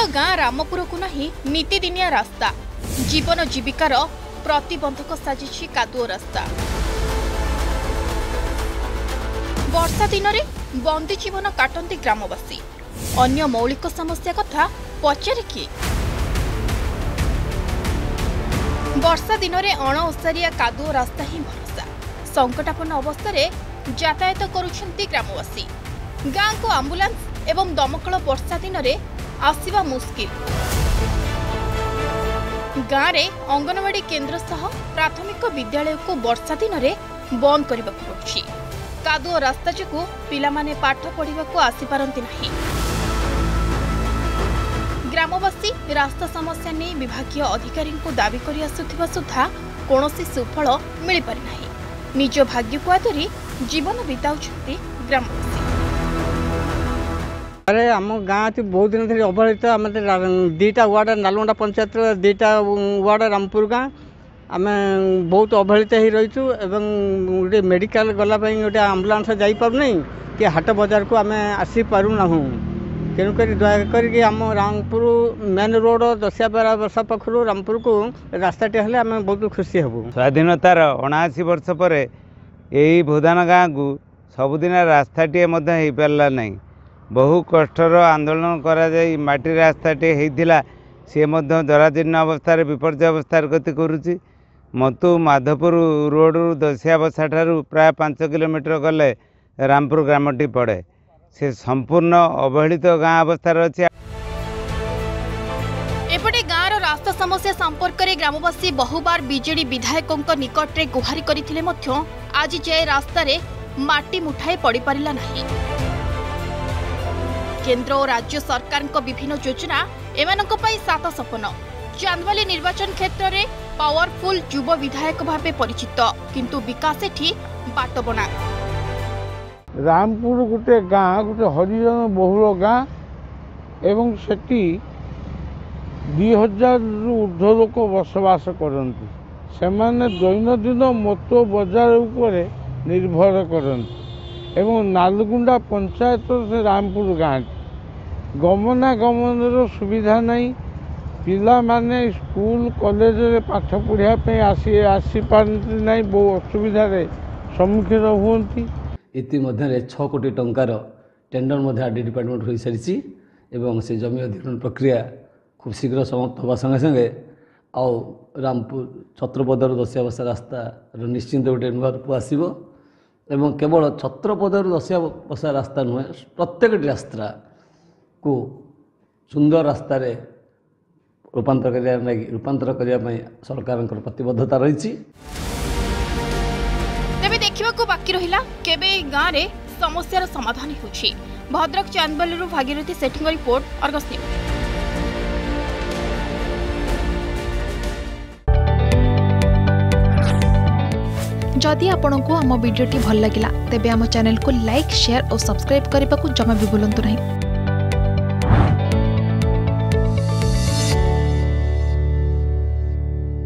गाँ रामपुर को नहीं नीतिदिनिया रास्ता जीवन जीविकार प्रतिबंधक साजिछि कादुओ रास्ता। वर्षा दिन में बंदी जीवन काटती ग्रामवासी अन्य मौलिक समस्या कथा पचारे किए। वर्षा दिन में अणओसारिया कादुओ रास्ता ही भरोसा संकटापन्न अवस्था यातायात करुछंती ग्रामवासी। गाँ को आंबुलांस एवं दमकल वर्षा दिन में आसिबा मुस्किल। गाँव में अंगनवाड़ी केन्द्र सह प्राथमिक विद्यालय को वर्षा दिन में बंद करने पड़ुछि। कादुओ रास्ता जो पिला माने पाठ पढ़ा को आसीपारती नहीं। ग्रामवासी रास्ता समस्या नहीं विभागीय अधिकारी को दाबी कर आसुथिबा सुधा कौनसी सुफल मिल पारि नाही। निज भाग्य को आदरी जीवन बिताउछंती ग्रामवासी। अरे आम गाँव बहुत दिन धरी अवहेलित आम दीटा वार्ड नालगोंडा पंचायत दीटा वार्ड रामपुर गाँ आम बहुत अवहेलित हो रहीचु एवं गोटे मेडिकल गला गोटे आम्बुलांस जापारना कि हाट बजार को आम आसी पारूना तेणुक दयाक आम रामपुर मेन रोड दसिया बर्षा पाखु रामपुर को रास्ताटे हेल्ले आम बहुत खुशी हबू। स्वाधीनतार 79 वर्ष पर यही भूदान गाँव को सबुदिन रास्ताटे हो पारा ना। बहु कष्टर आंदोलन करा जाई माटी रास्ताटे होता सी जराजीर्ण अवस्था विपर्य अवस्था गति करुच्ची। मतु माधवपुर रोड दसिया बसा ठारू प्राय 5 किलोमीटर गले रामपुर ग्रामटी पड़े। से संपूर्ण अवहेलित गाँ अवस्था अच्छे। एपटे गाँव रास्ता समस्या संपर्क में ग्रामवासी बहुबार बीजेडी विधायकों निकट में गुहारी करथिले मध्य आज जाए रास्ता माटी मुठाए पड़ पारिला नहीं। केंद्र और राज्य सरकार विभिन्न योजना एमानक पई सात सपन। चांदवाली निर्वाचन क्षेत्र में पावरफुल युव विधायक भावे परिचित किंतु विकास एठी बाटबना। रामपुर गोटे गाँ गोटे हरिजन बहुल गाँ एवं सेठी 2000 रु ऊर्ध्व लोक बसवास करती। सेमाने दैनंदिन मतो बजार उपरे निर्भर करती एवं नालगुंडा पंचायत से रामपुर गाँ गमनागमन सुविधा नहीं। पिला माने स्कूल कॉलेज रे पाठ पढ़ापी आसी पारती नहीं। बहु असुविधार सम्मुखीन हुंती। इतिमध्य 6 कोटी टंकार टेंडर आरडी डिपार्टमेंट हो सारी एवं से जमी अधिग्रहण प्रक्रिया खूब शीघ्र समाप्त होगा संगे संगे आउ रामपुर छत्रपदर दसिया बसा रास्ता निश्चिंत गोटे नुआ रूप आसो एवं केवल छत्रपदर दसिया बसा रास्ता नुहे प्रत्येक रास्ता को सुंदर रास्ता रूपांतर करने सरकार प्रतिबद्धता रही। तेबे देखिबाकू बाकी रहिला केबे गाँव रे समस्यार समाधान होछि। भद्रक चांदवाली भागीरथी सेठिंग रिपोर्ट अर्गस न्यूज। जदि आपंक आम भिडी भल लगा तेब आम चैनल को लाइक शेयर और सब्सक्राइब करने को जमा भी भूलु नहीं।